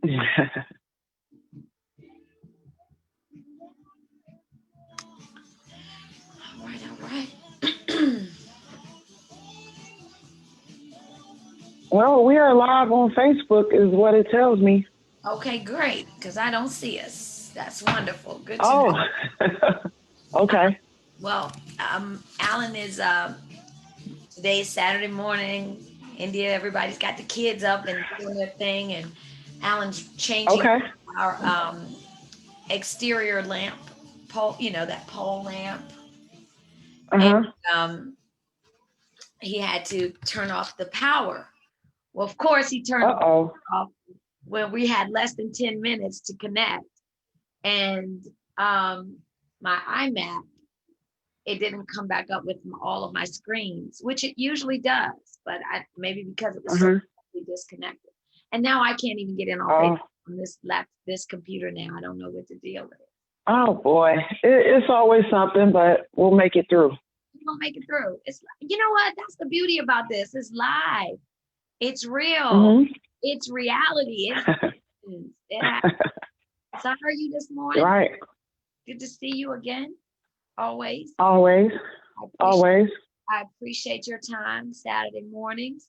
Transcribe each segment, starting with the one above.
All right, all right. Well, we are live on Facebook is what it tells me. Okay, great, because I don't see us. That's wonderful. Good to Oh, know. okay. Well, Alan is today is Saturday morning. India, everybody's got the kids up and doing their thing, and Alan's changing Okay. our exterior lamp pole. You know that pole lamp, and Uh-huh. um, he had to turn off the power. Well, of course, he turned the Uh-oh. power off when we had less than 10 minutes to connect, and my iMac, it didn't come back up with all of my screens, which it usually does, but maybe because it was so Uh-huh. disconnected. And now I can't even get in on Facebook Oh, on this computer now. I don't know what the deal is. oh boy. It's always something, but we'll make it through. We don't make it through. It's, you know what? That's the beauty about this. It's live. It's real. Mm-hmm. It's reality. It happens. So how are you this morning? Right. Good to see you again. Always. Always. Always. I appreciate your time Saturday mornings.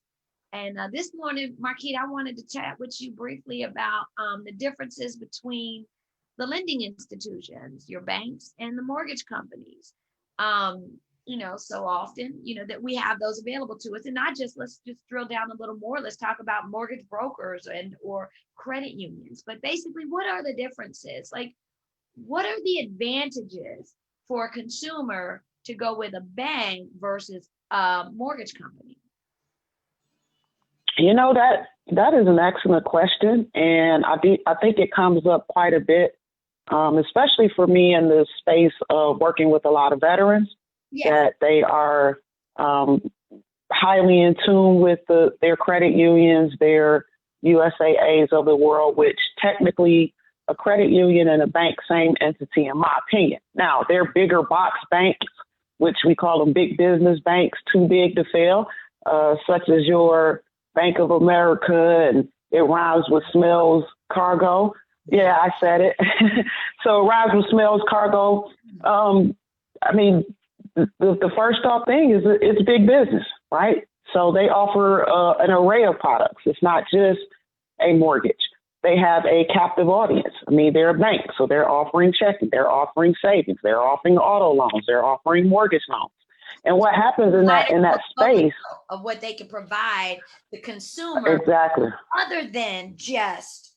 And this morning, Marquita, I wanted to chat with you briefly about the differences between the lending institutions, your banks, and the mortgage companies. So often, that we have those available to us, and not just, let's just drill down a little more. Let's talk about mortgage brokers or credit unions. But basically, what are the differences? Like, what are the advantages for a consumer to go with a bank versus a mortgage company? You know, that is an excellent question, and I think it comes up quite a bit, especially for me in the space of working with a lot of veterans. Yes. That they are highly in tune with their credit unions, their USAAs of the world, which technically a credit union and a bank, same entity, in my opinion. Now, they're bigger box banks, which we call them big business banks, too big to fail, such as your Bank of America, and it rhymes with Smells Cargo. Yeah, I said it. So it rhymes with Smells Cargo. I mean, the first off thing is it's big business, right? So they offer an array of products. It's not just a mortgage. They have a captive audience. I mean, they're a bank, so they're offering checking, they're offering savings, they're offering auto loans, they're offering mortgage loans. And what happens in that space of what they can provide the consumer, exactly, other than just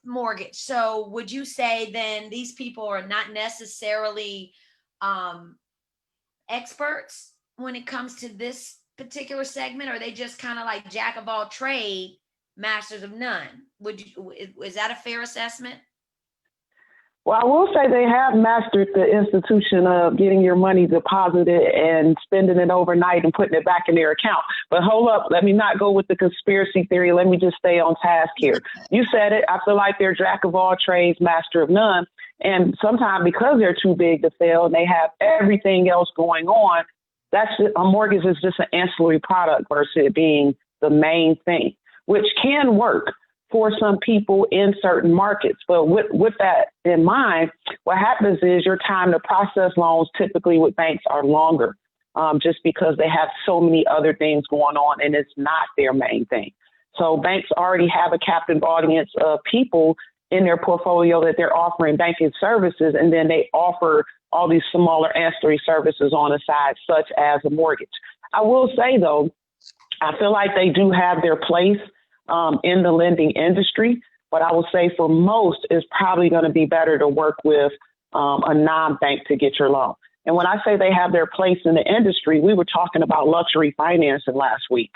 mortgage. So would you say then these people are not necessarily experts when it comes to this particular segment? Or are they just kind of like jack of all trade, masters of none? Is that a fair assessment? Well, I will say they have mastered the institution of getting your money deposited and spending it overnight and putting it back in their account. But hold up, let me not go with the conspiracy theory. Let me just stay on task here. You said it. I feel like they're jack of all trades, master of none. And sometimes because they're too big to fail and they have everything else going on, a mortgage is just an ancillary product versus it being the main thing, which can work for some people in certain markets. But with that in mind, what happens is your time to process loans typically with banks are longer, just because they have so many other things going on and it's not their main thing. So banks already have a captive audience of people in their portfolio that they're offering banking services, and then they offer all these smaller ancillary services on the side, such as a mortgage. I will say, though, I feel like they do have their place in the lending industry, but I will say for most, it's probably going to be better to work with a non-bank to get your loan. And when I say they have their place in the industry, we were talking about luxury financing last week.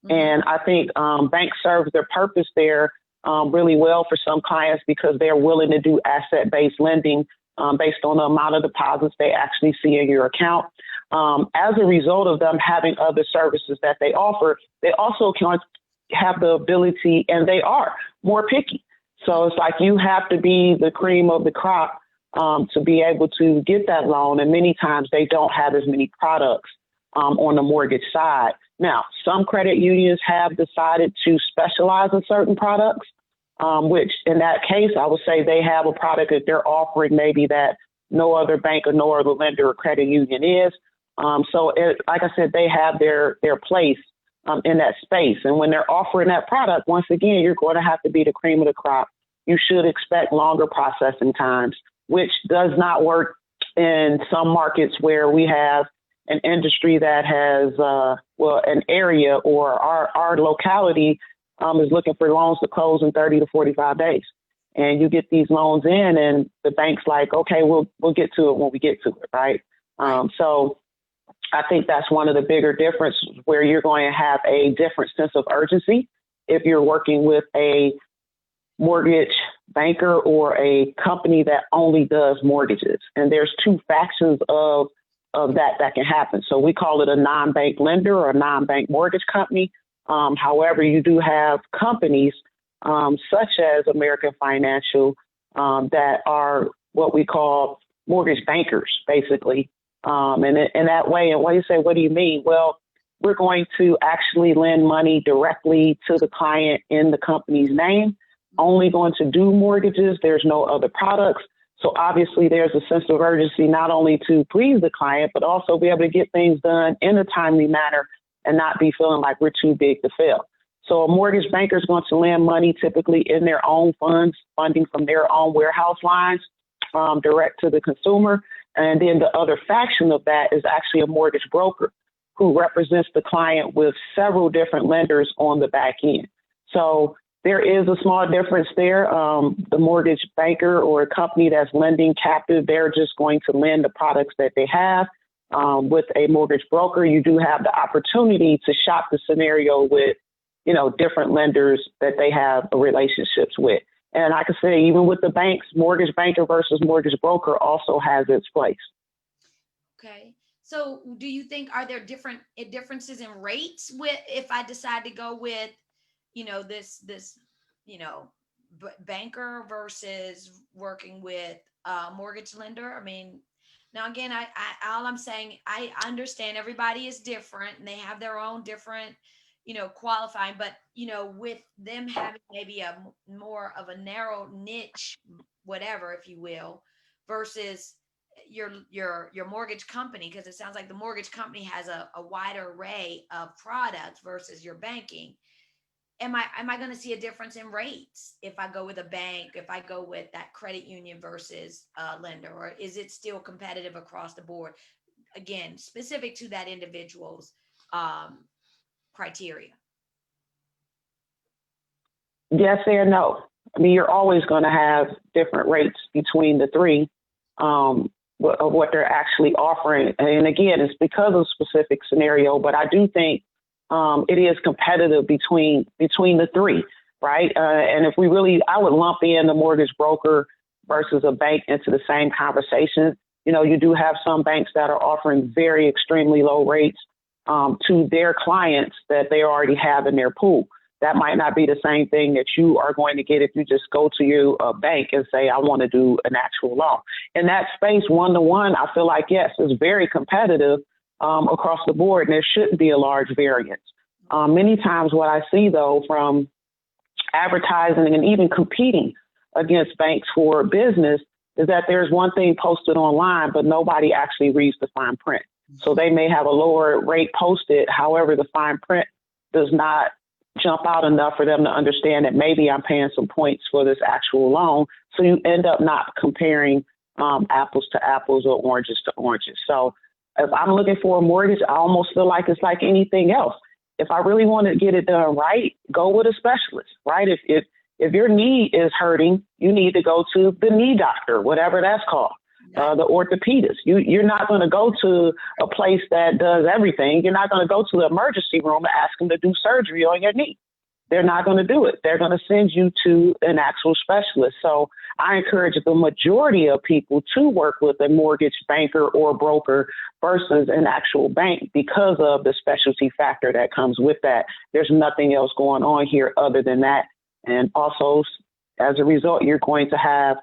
Mm-hmm. And I think banks serve their purpose there really well for some clients because they're willing to do asset-based lending based on the amount of deposits they actually see in your account. As a result of them having other services that they offer, they also can have the ability, and they are more picky. So it's like you have to be the cream of the crop to be able to get that loan. And many times they don't have as many products on the mortgage side. Now, some credit unions have decided to specialize in certain products. which in that case, I would say they have a product that they're offering maybe that no other bank or no other lender or credit union is. Like I said, they have their place in that space. And when they're offering that product, once again, you're going to have to be the cream of the crop. You should expect longer processing times, which does not work in some markets where we have an industry that has, an area or our locality is looking for loans to close in 30 to 45 days. And you get these loans in and the bank's like, okay, we'll get to it when we get to it, right? So I think that's one of the bigger differences where you're going to have a different sense of urgency if you're working with a mortgage banker or a company that only does mortgages. And there's two factions of that can happen. So we call it a non-bank lender or a non-bank mortgage company. However, you do have companies such as American Financial that are what we call mortgage bankers, basically. And in that way, and when you say, what do you mean? Well, we're going to actually lend money directly to the client in the company's name, only going to do mortgages. There's no other products. So obviously there's a sense of urgency, not only to please the client, but also be able to get things done in a timely manner and not be feeling like we're too big to fail. So a mortgage banker is going to lend money typically in their own funds, funding from their own warehouse lines, direct to the consumer. And then the other faction of that is actually a mortgage broker who represents the client with several different lenders on the back end. So there is a small difference there. The mortgage banker or a company that's lending captive, they're just going to lend the products that they have. With a mortgage broker, you do have the opportunity to shop the scenario with, different lenders that they have relationships with. And I could say even with the banks, mortgage banker versus mortgage broker also has its place. Okay. So do you think, are there differences in rates with, if I decide to go with, this banker versus working with a mortgage lender? I mean, now again, all I'm saying, I understand everybody is different and they have their own different, qualifying, but, with them having maybe a more of a narrow niche, whatever, if you will, versus your mortgage company, because it sounds like the mortgage company has a wider array of products versus your banking. Am I going to see a difference in rates if I go with a bank, if I go with that credit union versus a lender, or is it still competitive across the board? Again, specific to that individual's criteria. Yes and no. I mean, you're always going to have different rates between the three of what they're actually offering. And again, it's because of specific scenario, but I do think it is competitive between the three, right? And if I would lump in the mortgage broker versus a bank into the same conversation. You do have some banks that are offering very extremely low rates to their clients that they already have in their pool. That might not be the same thing that you are going to get if you just go to your bank and say, I want to do an actual loan. In that space, one-to-one, I feel like, yes, it's very competitive across the board, and there shouldn't be a large variance. Many times what I see, though, from advertising and even competing against banks for business is that there's one thing posted online, but nobody actually reads the fine print. So they may have a lower rate posted. However, the fine print does not jump out enough for them to understand that maybe I'm paying some points for this actual loan. So you end up not comparing apples to apples or oranges to oranges. So if I'm looking for a mortgage, I almost feel like it's like anything else. If I really want to get it done right, go with a specialist, right? If your knee is hurting, you need to go to the knee doctor, whatever that's called, the orthopedist. You're not going to go to a place that does everything. You're not going to go to the emergency room and ask them to do surgery on your knee. They're not going to do it. They're going to send you to an actual specialist. So I encourage the majority of people to work with a mortgage banker or broker versus an actual bank because of the specialty factor that comes with that. There's nothing else going on here other than that. And also, as a result, you're going to have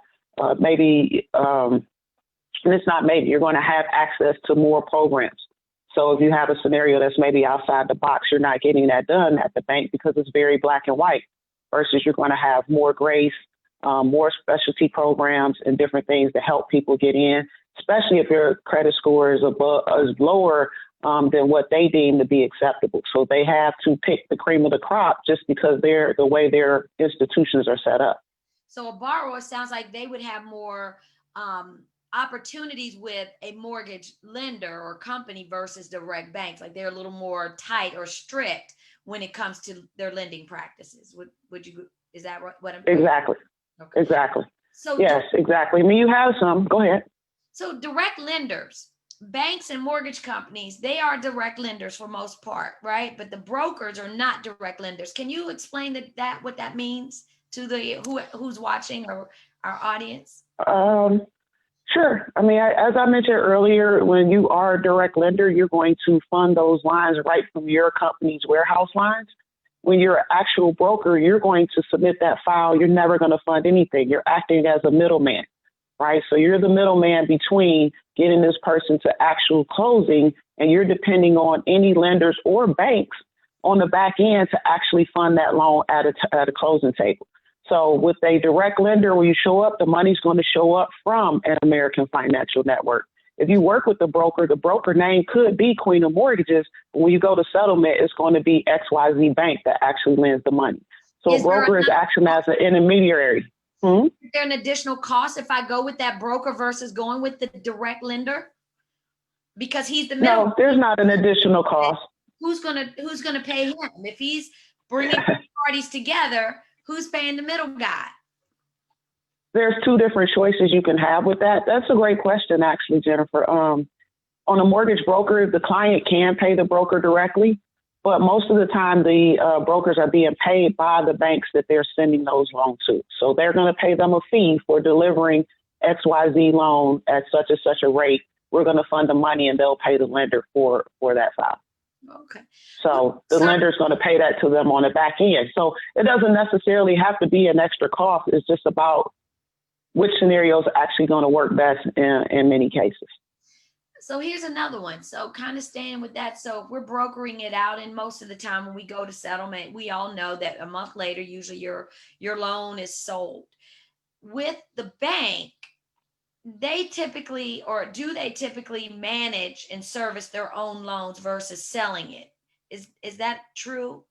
and it's not maybe, you're going to have access to more programs. So if you have a scenario that's maybe outside the box, you're not getting that done at the bank because it's very black and white. versus you're going to have more grace, more specialty programs and different things to help people get in, especially if your credit score is lower than what they deem to be acceptable. So they have to pick the cream of the crop just because they're the way their institutions are set up. So a borrower sounds like they would have more opportunities with a mortgage lender or company versus direct banks. Like they're a little more tight or strict when it comes to their lending practices. Would you, is that what I'm Exactly. Okay. Exactly. So yes, exactly. I mean, you have some. Go ahead. So direct lenders, banks and mortgage companies, they are direct lenders for most part, right? But the brokers are not direct lenders. Can you explain that what that means to the who's watching or our audience? Sure. I mean, as I mentioned earlier, when you are a direct lender, you're going to fund those lines right from your company's warehouse lines. When you're an actual broker, you're going to submit that file. You're never going to fund anything. You're acting as a middleman, right? So you're the middleman between getting this person to actual closing, and you're depending on any lenders or banks on the back end to actually fund that loan at a closing table. So with a direct lender, when you show up, the money's going to show up from an American financial network. If you work with the broker name could be Queen of Mortgages. But when you go to settlement, it's going to be XYZ Bank that actually lends the money. So a broker is acting as an intermediary. Is there an additional cost if I go with that broker versus going with the direct lender? Because he's the middle. No, there's not an additional cost. Who's gonna pay him if he's bringing parties together? Who's paying the middle guy? There's two different choices you can have with that. That's a great question, actually, Jennifer. On a mortgage broker, the client can pay the broker directly, but most of the time the brokers are being paid by the banks that they're sending those loans to. So they're going to pay them a fee for delivering XYZ loan at such and such a rate. We're going to fund the money and they'll pay the lender for that file. Okay. So the lender's going to pay that to them on the back end. So it doesn't necessarily have to be an extra cost. It's just about which scenarios are actually going to work best in many cases. So here's another one. So kind of staying with that. So if we're brokering it out, and most of the time when we go to settlement, we all know that a month later, usually your loan is sold. With the bank, they typically manage and service their own loans versus selling it. Is that true?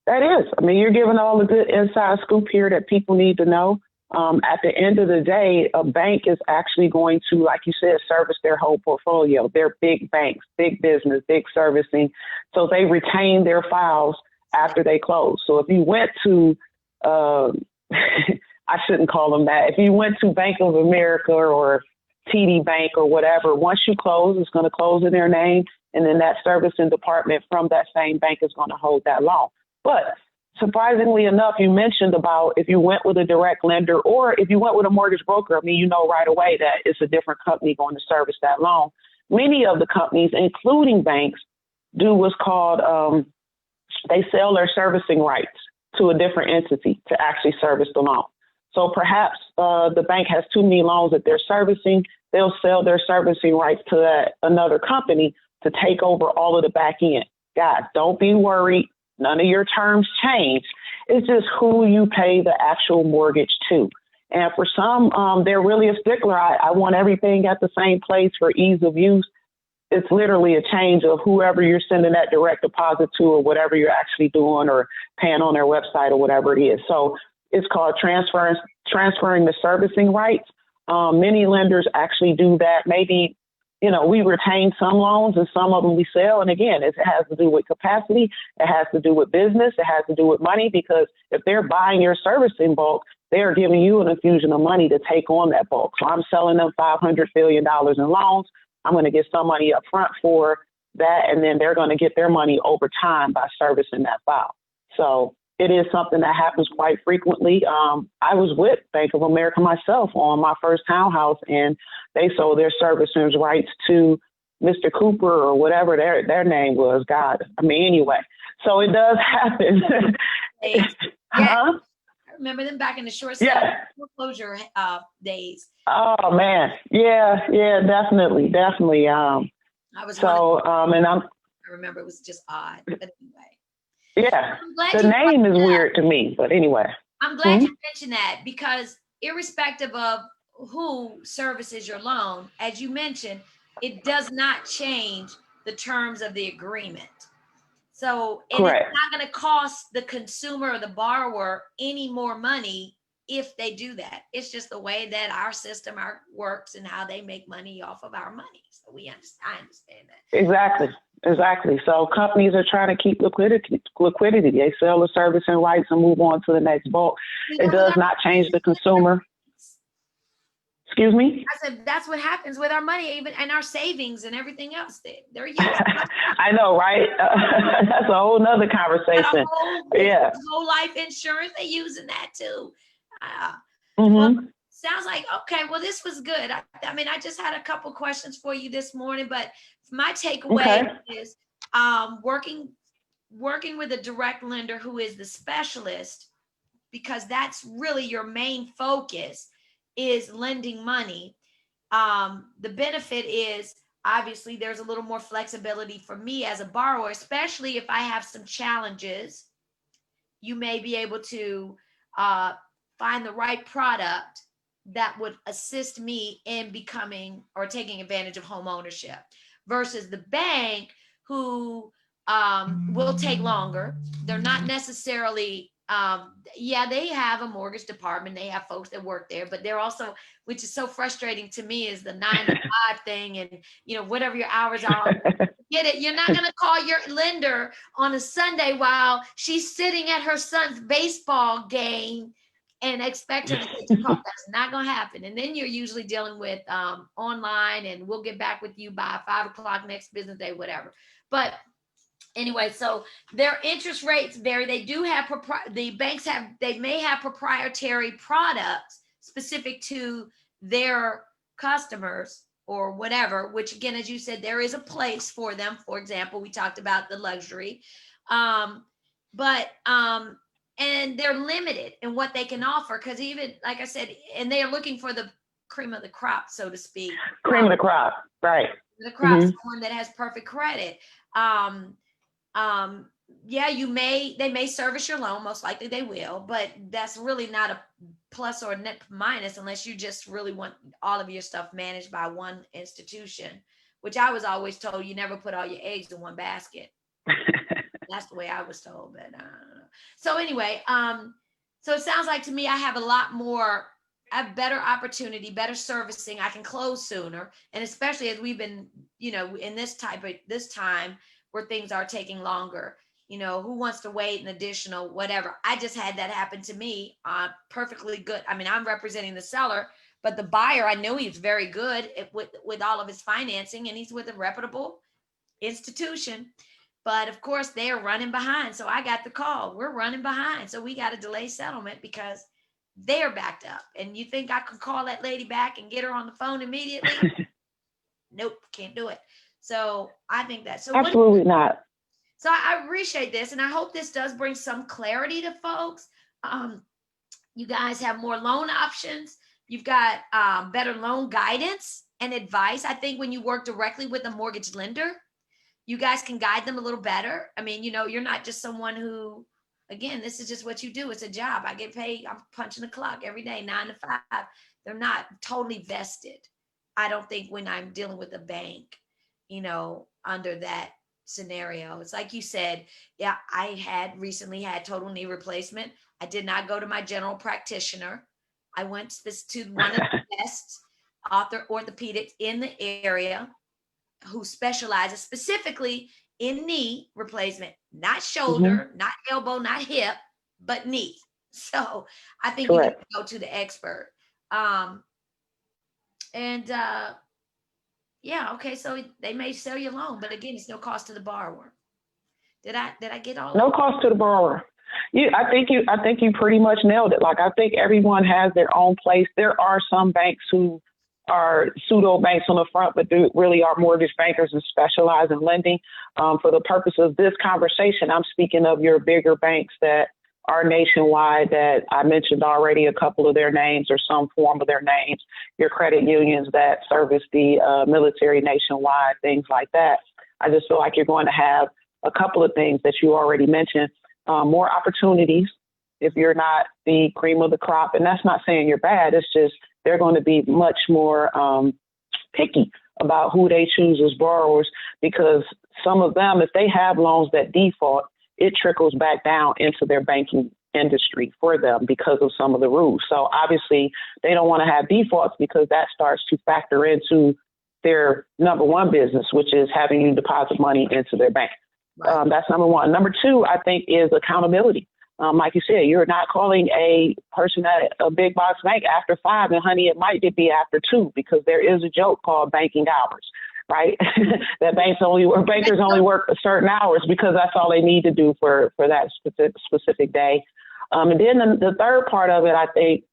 That is. I mean, you're giving all the good inside scoop here that people need to know. At the end of the day, a bank is actually going to, like you said, service their whole portfolio. They're big banks, big business, big servicing. So they retain their files after they close. So if you went to, I shouldn't call them that. If you went to Bank of America or TD Bank or whatever, once you close, it's going to close in their name. And then that servicing department from that same bank is going to hold that loan. But surprisingly enough, you mentioned about if you went with a direct lender or if you went with a mortgage broker, I mean, you know right away that it's a different company going to service that loan. Many of the companies, including banks, do what's called, they sell their servicing rights to a different entity to actually service the loan. So perhaps the bank has too many loans that they're servicing. They'll sell their servicing rights to another company to take over all of the back end. Guys, don't be worried. None of your terms change. It's just who you pay the actual mortgage to. And for some, they're really a stickler. I want everything at the same place for ease of use. It's literally a change of whoever you're sending that direct deposit to or whatever you're actually doing or paying on their website or whatever it is. So it's called transferring the servicing rights. Many lenders actually do that. Maybe, we retain some loans and some of them we sell. And again, it has to do with capacity. It has to do with business. It has to do with money, because if they're buying your servicing bulk, they are giving you an infusion of money to take on that bulk. So I'm selling them $500 billion in loans. I'm going to get some money up front for that, and then they're going to get their money over time by servicing that file. So it is something that happens quite frequently. I was with Bank of America myself on my first townhouse, and they sold their servicers rights to Mr. Cooper or whatever their name was. God, I mean, anyway. So it does happen. Yeah. I remember them back in the short sale foreclosure days. Oh man, yeah, definitely. I was so, I remember it was just odd, but anyway. Yeah. I'm glad The you brought name is that up. weird to me, but anyway. I'm glad you mentioned that because irrespective of who services your loan, as you mentioned, it does not change the terms of the agreement. So, and it's Correct. not going to cost the consumer or the borrower any more money if they do that. It's just the way that our system works and how they make money off of our money. So I understand that. Exactly. Exactly. So companies are trying to keep liquidity. They sell the servicing rights and move on to the next bulk. It does not change the consumer. Excuse me? I said, that's what happens with our money, even and our savings and everything else. They're used. I know, right? That's a whole nother conversation. Whole life insurance, they using that too. Mm-hmm. Well, sounds like, okay, well, this was good. I mean, I just had a couple questions for you this morning, but my takeaway is working with a direct lender who is the specialist, because that's really your main focus, is lending money. The benefit is obviously there's a little more flexibility for me as a borrower, especially if I have some challenges. You may be able to find the right product that would assist me in becoming or taking advantage of home ownership, versus the bank, who will take longer. They're not necessarily, they have a mortgage department, they have folks that work there, but they're also, which is so frustrating to me, is the 9 to 5 thing, and whatever your hours are. Get it? You're not going to call your lender on a Sunday while she's sitting at her son's baseball game and expect her to get your call. That's not going to happen. And then you're usually dealing with online, and we'll get back with you by 5 o'clock next business day, whatever. But anyway, so their interest rates vary. They do have they may have proprietary products specific to their customers or whatever, which again, as you said, there is a place for them. For example, we talked about the luxury, and they're limited in what they can offer, because even like I said, and they are looking for the cream of the crop, so to speak. Cream of the crop, right? The crop, someone that has perfect credit. They may service your loan, most likely they will, but that's really not a plus or a net minus unless you just really want all of your stuff managed by one institution, which I was always told you never put all your eggs in one basket. That's the way I was told, but I don't know. So anyway, so it sounds like to me I have a better opportunity, better servicing. I can close sooner, and especially as we've been, in this time where things are taking longer. Who wants to wait an additional whatever? I just had that happen to me. Perfectly good. I mean, I'm representing the seller, but the buyer, I knew he was very good with all of his financing, and he's with a reputable institution. But of course, they are running behind. So I got the call. We're running behind. So we got to delay settlement because they're backed up. And you think I could call that lady back and get her on the phone immediately? Nope, can't do it. So I think that. So absolutely not. So I appreciate this, and I hope this does bring some clarity to folks. You guys have more loan options. You've got better loan guidance and advice. I think when you work directly with a mortgage lender, you guys can guide them a little better. I mean, you're not just someone who, again, this is just what you do. It's a job. I get paid. I'm punching the clock every day, 9 to 5. They're not totally vested. I don't think when I'm dealing with a bank, under that scenario. It's like you said, yeah, I had recently had total knee replacement. I did not go to my general practitioner. I went to one of the best orthopedics in the area, who specializes specifically in knee replacement, not shoulder, not elbow, not hip, but knee. So I think you need to go to the expert. Okay, so they may sell your loan, but again, it's no cost to the borrower. Did I get all? No cost to the borrower. I think you pretty much nailed it. Like, I think everyone has their own place. There are some banks who are pseudo banks on the front, but they really are mortgage bankers and specialize in lending. For the purpose of this conversation, I'm speaking of your bigger banks that are nationwide, that I mentioned already a couple of their names or some form of their names, your credit unions that service the military nationwide, things like that. I just feel like you're going to have a couple of things that you already mentioned. more opportunities if you're not the cream of the crop. And that's not saying you're bad. It's just they're going to be much more picky about who they choose as borrowers, because some of them, if they have loans that default, it trickles back down into their banking industry for them because of some of the rules. So obviously they don't want to have defaults, because that starts to factor into their number one business, which is having you deposit money into their bank. Right. That's number one. Number two, I think, is accountability. Like you said, you're not calling a person at a big box bank after 5, and honey, it might be after 2, because there is a joke called banking hours, right? That bankers only work certain hours because that's all they need to do for that specific day. And then the third part of it, I think,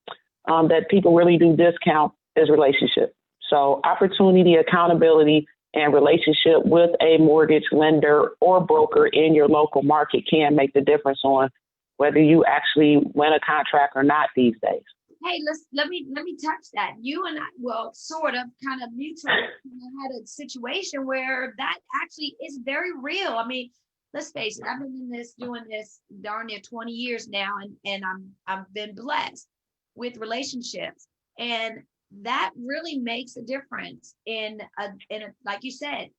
that people really do discount is relationship. So opportunity, accountability, and relationship with a mortgage lender or broker in your local market can make the difference on whether you actually win a contract or not these days. Hey, let me touch that. You and I, well, sort of, kind of mutually had a situation where that actually is very real. I mean, let's face it. I've been doing this darn near 20 years now, and I've been blessed with relationships, and that really makes a difference in a like you said.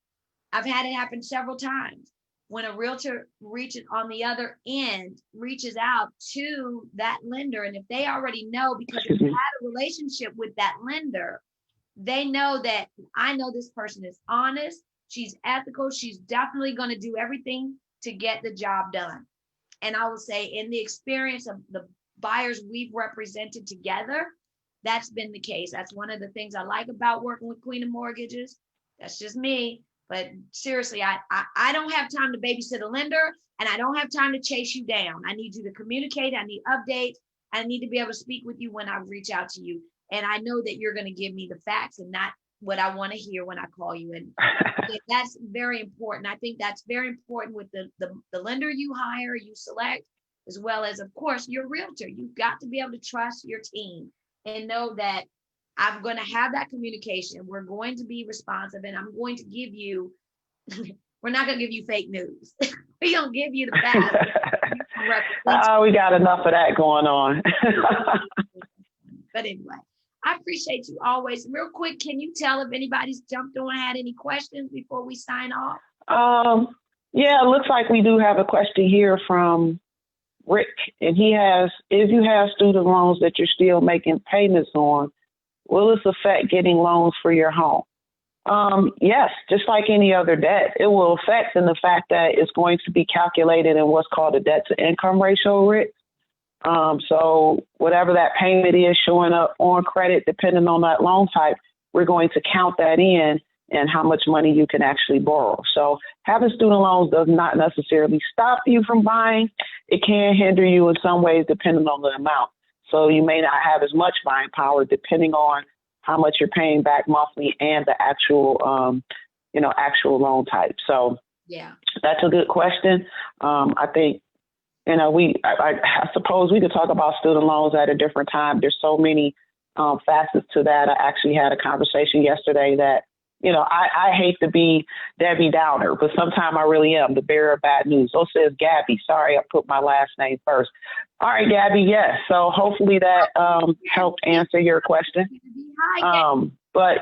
I've had it happen several times. When a realtor reaches on the other end, reaches out to that lender, and if they already know, because they've had a relationship with that lender, they know that I know this person is honest, she's ethical, she's definitely going to do everything to get the job done. And I will say, in the experience of the buyers we've represented together, that's been the case. That's one of the things I like about working with Queen of Mortgages. That's just me. But seriously, I don't have time to babysit a lender, and I don't have time to chase you down. I need you to communicate. I need updates. I need to be able to speak with you when I reach out to you. And I know that you're going to give me the facts and not what I want to hear when I call you. And that's very important. I think that's very important with the lender you hire, you select, as well as, of course, your realtor. You've got to be able to trust your team and know that I'm going to have that communication. We're going to be responsive, and I'm going to give you, we're not going to give you fake news. We don't give you the facts. We got enough of that going on. But anyway, I appreciate you always. Real quick, can you tell if anybody's jumped on, had any questions before we sign off? Yeah, it looks like we do have a question here from Rick, and he has, if you have student loans that you're still making payments on, will this affect getting loans for your home? Yes, just like any other debt, it will affect in the fact that it's going to be calculated in what's called a debt to income ratio, Rick. So whatever that payment is showing up on credit, depending on that loan type, we're going to count that in and how much money you can actually borrow. So having student loans does not necessarily stop you from buying. It can hinder you in some ways depending on the amount. So you may not have as much buying power depending on how much you're paying back monthly and the actual loan type. So yeah, that's a good question. I think, I suppose we could talk about student loans at a different time. There's so many facets to that. I actually had a conversation yesterday that, I hate to be Debbie Downer, but sometimes I really am the bearer of bad news. So says Gabby. Sorry, I put my last name first. All right, Gabby. Yes. So hopefully that helped answer your question. But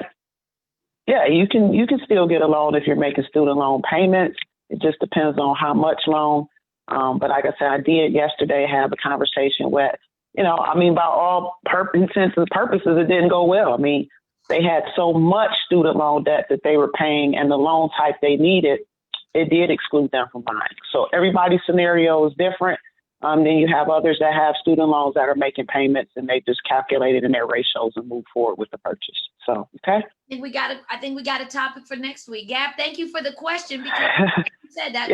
yeah, you can still get a loan if you're making student loan payments. It just depends on how much loan. But like I said, I did yesterday have a conversation with, by all intents and purposes, it didn't go well. They had so much student loan debt that they were paying, and the loan type they needed, it did exclude them from buying. So everybody's scenario is different. Then you have others that have student loans that are making payments, and they just calculate it in their ratios and move forward with the purchase. So, okay. I think we got a topic for next week. Gab, thank you for the question, because like you said, that's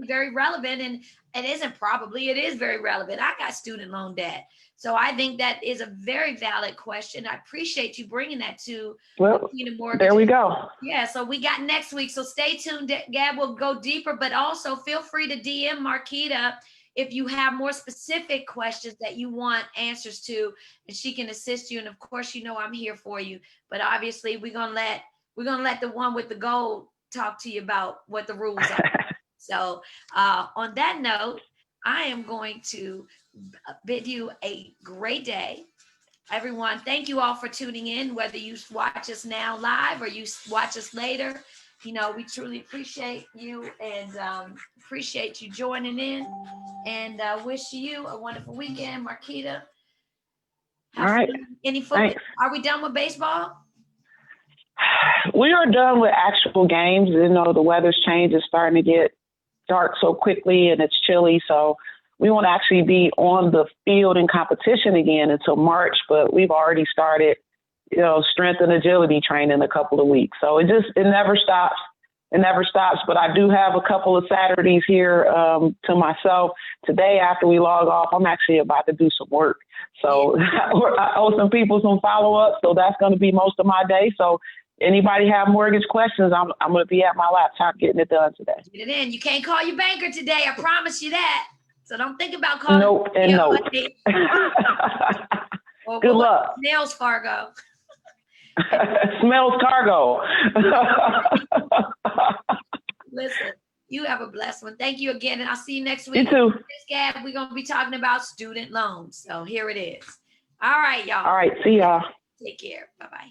very relevant, and it is very relevant. I got student loan debt. So I think that is a very valid question. I appreciate you bringing that to Mortgage. There we go. Yeah, so we got next week. So stay tuned. Gab will go deeper, but also feel free to DM Marquita if you have more specific questions that you want answers to, and she can assist you. And of course, I'm here for you. But obviously, we're gonna let the one with the gold talk to you about what the rules are. So on that note, I am going to bid you a great day. Everyone, thank you all for tuning in, whether you watch us now live or you watch us later. You know, we truly appreciate you and appreciate you joining in, and wish you a wonderful weekend. Marquita, All have right. fun. Any football? Thanks. Are we done with baseball? We are done with actual games. You know, the weather's changed. It's starting to get dark so quickly and it's chilly. So we won't actually be on the field in competition again until March, but we've already started, you know, strength and agility training a couple of weeks. So it never stops. It never stops. But I do have a couple of Saturdays here to myself. Today, after we log off, I'm actually about to do some work. So I owe some people some follow-up. So that's going to be most of my day. So anybody have mortgage questions, I'm going to be at my laptop getting it done today. Get it in. You can't call your banker today. I promise you that. So don't think about calling. Nope and nope. Well, good luck. Nails Fargo. Smells cargo. Listen, you have a blessed one. Thank you again. And I'll see you next week. You too. This gab, we're going to be talking about student loans. So here it is. All right, y'all. All right. See y'all. Take care. Bye-bye.